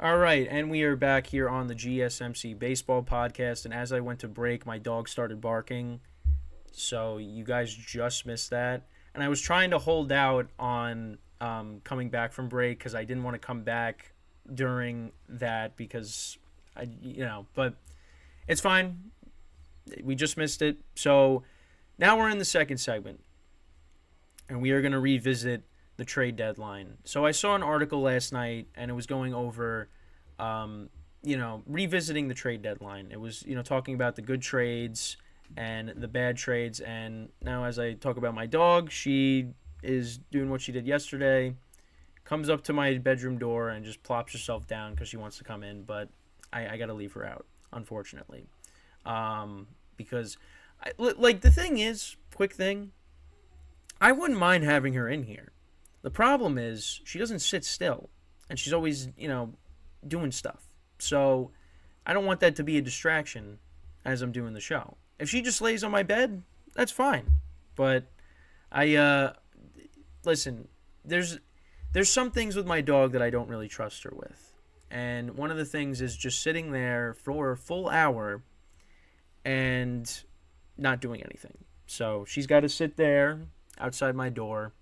All right, and we are back here on the GSMC Baseball Podcast. And as I went to break, my dog started barking. So you guys just missed that. And I was trying to hold out on coming back from break because I didn't want to come back during that because but it's fine. We just missed it. So now we're in the second segment, and we are going to revisit the trade deadline. So I saw an article last night, and it was going over, revisiting the trade deadline. It was, talking about the good trades and the bad trades. And now as I talk about my dog, she is doing what she did yesterday, comes up to my bedroom door and just plops herself down because she wants to come in. But I got to leave her out, unfortunately. Because, the thing is, quick thing, I wouldn't mind having her in here. The problem is she doesn't sit still, and she's always, doing stuff. So I don't want that to be a distraction as I'm doing the show. If she just lays on my bed, that's fine. But listen, there's some things with my dog that I don't really trust her with. And one of the things is just sitting there for a full hour and not doing anything. So she's got to sit there outside my door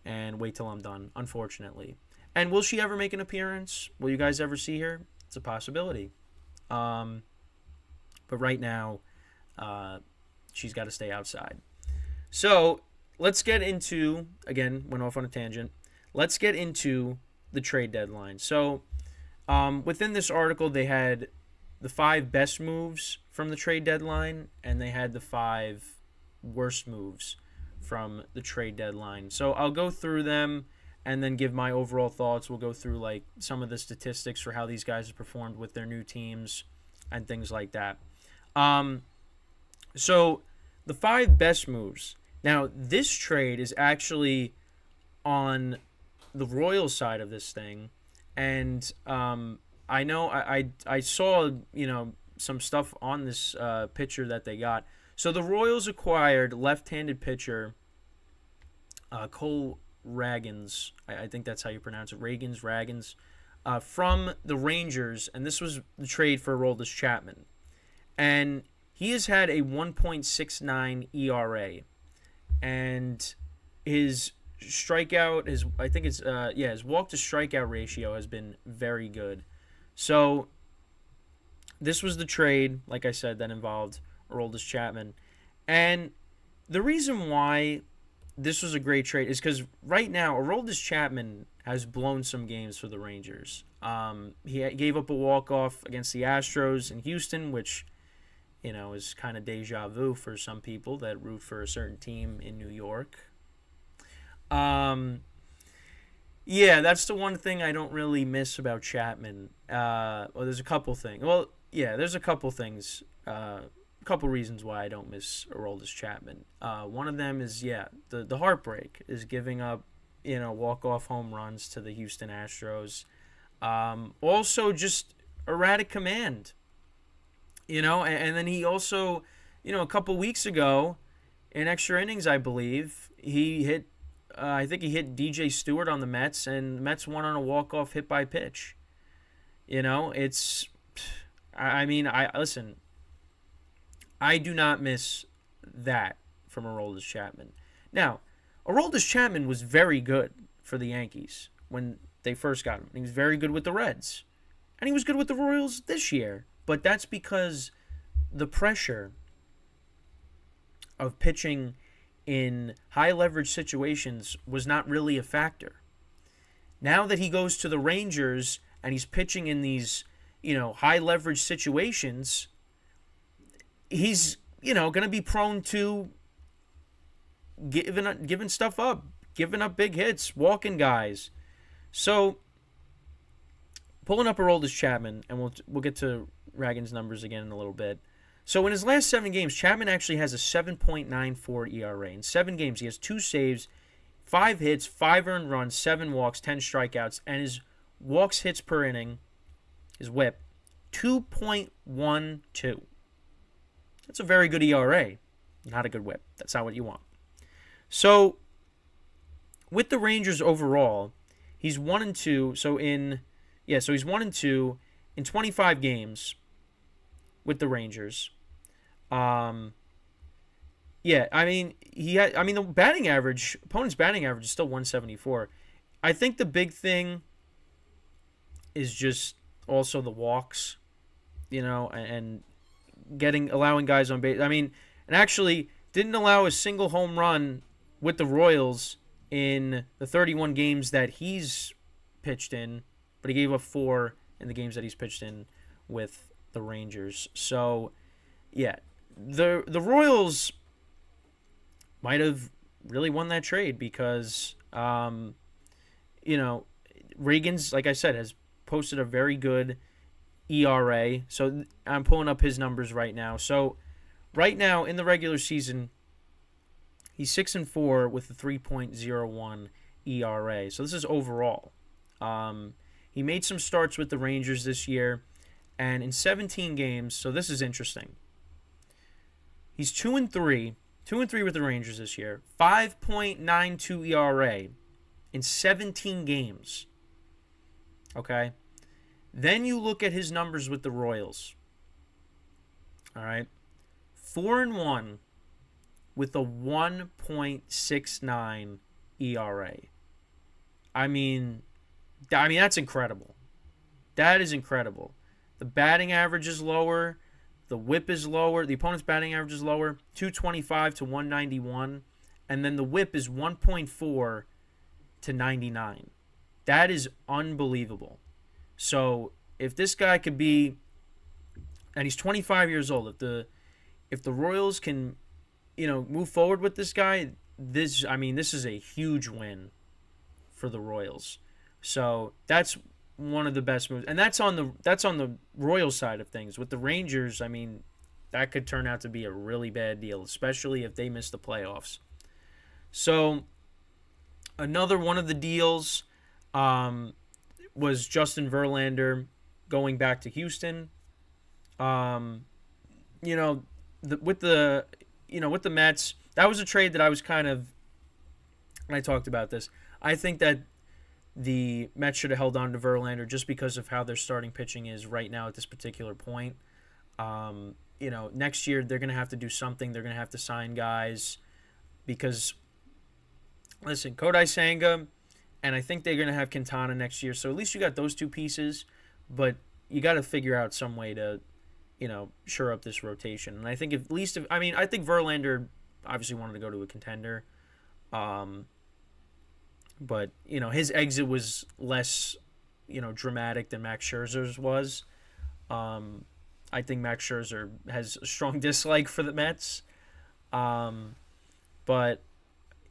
and wait till I'm done, unfortunately. And will she ever make an appearance? Will you guys ever see her? It's a possibility. But right now, she's got to stay outside. So let's get into, again, went off on a tangent. Let's get into the trade deadline. So within this article, they had the 5 best moves from the trade deadline, and they had the 5 worst moves from the trade deadline. So I'll go through them and then give my overall thoughts. We'll go through some of the statistics for how these guys have performed with their new teams and things like that. So the 5 best moves. Now, this trade is actually on the Royals side of this thing, and I know I saw some stuff on this pitcher that they got. So the Royals acquired left-handed pitcher Cole Ragans. I think that's how you pronounce it. Ragans. From the Rangers, and this was the trade for Aroldis Chapman. And he has had a 1.69 ERA, and his strikeout, his walk to strikeout ratio has been very good. So this was the trade, like I said, that involved Aroldis Chapman. And the reason why this was a great trade is because right now Aroldis Chapman has blown some games for the Rangers. He gave up a walk-off against the Astros in Houston, which is kind of deja vu for some people that root for a certain team in New York. That's the one thing I don't really miss about Chapman. There's a couple things. There's a couple things. Couple reasons why I don't miss Aroldis Chapman. One of them is the heartbreak is giving up walk-off home runs to the Houston Astros. Also just erratic command. And then he also a couple weeks ago in extra innings, I believe he hit DJ Stewart on the Mets, and the Mets won on a walk-off hit by pitch. Listen, I do not miss that from Aroldis Chapman. Now, Aroldis Chapman was very good for the Yankees when they first got him. He was very good with the Reds. And he was good with the Royals this year. But that's because the pressure of pitching in high-leverage situations was not really a factor. Now that he goes to the Rangers and he's pitching in these, high-leverage situations, he's, going to be prone to giving stuff up, giving up big hits, walking guys. So, pulling up Aroldis Chapman, and we'll get to Ragans' numbers again in a little bit. So, in his last 7 games, Chapman actually has a 7.94 ERA. In 7 games, he has 2 saves, 5 hits, 5 earned runs, 7 walks, 10 strikeouts, and his walks hits per inning, his whip, 2.12. That's a very good ERA. Not a good whip. That's not what you want. So, with the Rangers overall, he's 1-2. So, in Yeah, so he's 1-2 in 25 games with the Rangers. Um, yeah, I mean the batting average, opponent's batting average is still 174. I think the big thing is just also the walks, and allowing guys on base. I mean, and actually didn't allow a single home run with the Royals in the 31 games that he's pitched in, but he gave up 4 in the games that he's pitched in with the Rangers. So, yeah, the Royals might have really won that trade because Reagan's, like I said, has posted a very good ERA. So I'm pulling up his numbers right now. So right now in the regular season, he's 6-4 with a 3.01 ERA. So this is overall. He made some starts with the Rangers this year, and in 17 games. So this is interesting. He's 2-3, 2-3 with the Rangers this year. 5.92 ERA in 17 games. Okay. Then you look at his numbers with the Royals. All right. 4-1 with a 1.69 ERA. I mean that's incredible. That is incredible. The batting average is lower. The whip is lower. The opponent's batting average is lower, 225 to 191. And then the whip is 1.4 to 99. That is unbelievable. So if this guy could be, and he's 25 years old, if the Royals can, move forward with this guy, this is a huge win for the Royals. So that's one of the best moves, and that's on the Royals side of things. With the Rangers, I mean, that could turn out to be a really bad deal, especially if they miss the playoffs. So another one of the deals was Justin Verlander going back to Houston. With the Mets, that was a trade that I was kind of, and I talked about this. I think that the Mets should have held on to Verlander just because of how their starting pitching is right now at this particular point. Next year they're going to have to do something. They're going to have to sign guys because, listen, Kodai Senga, and I think they're going to have Quintana next year. So at least you got those two pieces, but you got to figure out some way to, shore up this rotation. And I think I think Verlander obviously wanted to go to a contender. But, his exit was less, dramatic than Max Scherzer's was. I think Max Scherzer has a strong dislike for the Mets. But,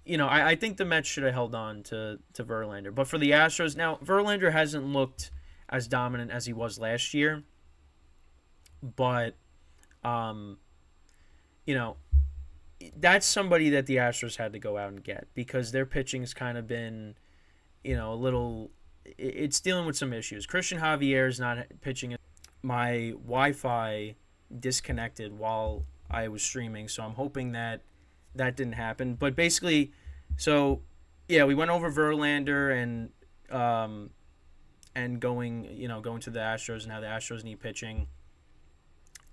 I think the Mets should have held on to Verlander. But for the Astros, now, Verlander hasn't looked as dominant as he was last year. But, that's somebody that the Astros had to go out and get because their pitching's kind of been, a little. It's dealing with some issues. Christian Javier is not pitching. My Wi-Fi disconnected while I was streaming, so I'm hoping that didn't happen. But basically, so yeah, we went over Verlander and going to the Astros and how the Astros need pitching,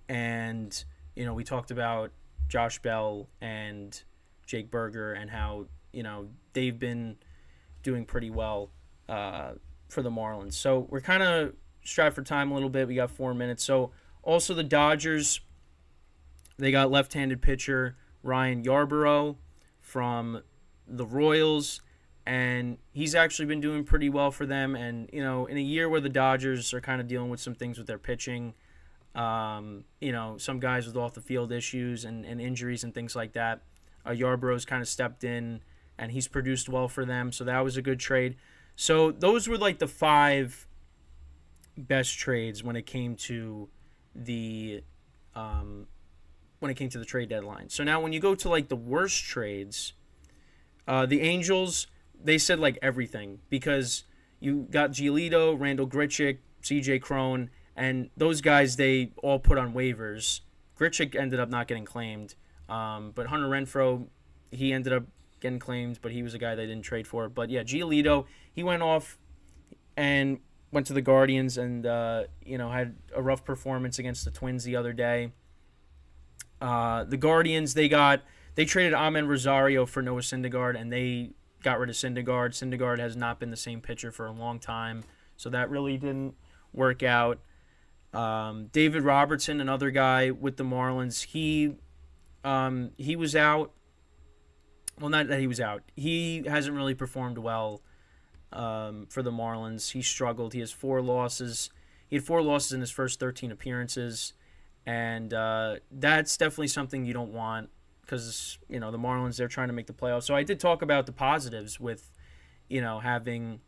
and we talked about Josh Bell and Jake Berger and how, they've been doing pretty well for the Marlins. So we're kind of strapped for time a little bit. We got 4 minutes. So also the Dodgers, they got left-handed pitcher Ryan Yarbrough from the Royals, and he's actually been doing pretty well for them. And, in a year where the Dodgers are kind of dealing with some things with their pitching, some guys with off-the-field issues and injuries and things like that. Yarbrough's kind of stepped in, and he's produced well for them, so that was a good trade. So those were like the 5 best trades when it came to the trade deadline. So now when you go to like the worst trades, the Angels, they said like everything because you got Giolito, Randall Grichuk, C.J. Cron. And those guys, they all put on waivers. Grichuk ended up not getting claimed. But Hunter Renfroe, he ended up getting claimed, but he was a guy they didn't trade for. But yeah, Giolito, he went off. And went to the Guardians and had a rough performance against the Twins the other day. The Guardians, they traded Amen Rosario for Noah Syndergaard, and they got rid of Syndergaard. Syndergaard has not been the same pitcher for a long time, so that really didn't work out. David Robertson, another guy with the Marlins, he was out. Well, not that he was out. He hasn't really performed well for the Marlins. He struggled. He has 4 losses. He had 4 losses in his first 13 appearances, and that's definitely something you don't want because the Marlins, they're trying to make the playoffs. So I did talk about the positives with having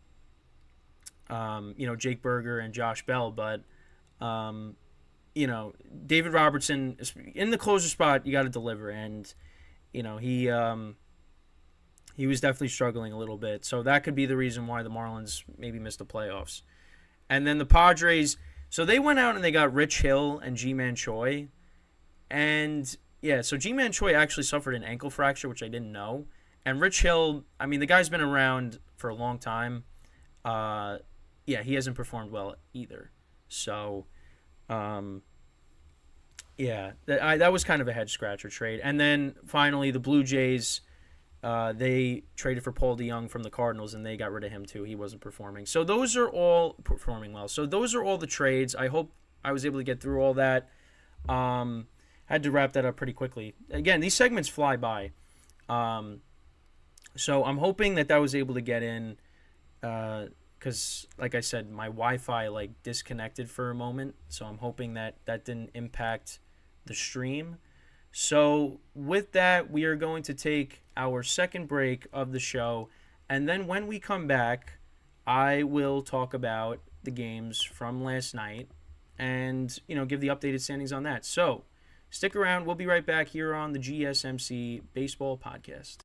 Jake Berger and Josh Bell, but David Robertson in the closer spot, you got to deliver, and he was definitely struggling a little bit. So that could be the reason why the Marlins maybe missed the playoffs. And then the Padres, so they went out and they got Rich Hill and G-Man Choi. And, yeah, so G-Man Choi actually suffered an ankle fracture, which I didn't know. And Rich Hill, I mean, the guy's been around for a long time. He hasn't performed well either. So, that was kind of a head-scratcher trade. And then, finally, the Blue Jays, they traded for Paul DeJong from the Cardinals, and they got rid of him too. He wasn't performing. So those are all performing well. So those are all the trades. I hope I was able to get through all that. Had to wrap that up pretty quickly. Again, these segments fly by. So I'm hoping that was able to get in because, like I said, my Wi-Fi disconnected for a moment. So I'm hoping that didn't impact the stream. So with that, we are going to take our second break of the show, and then when we come back, I will talk about the games from last night and give the updated standings on that. So stick around. We'll be right back here on the GSMC Baseball Podcast.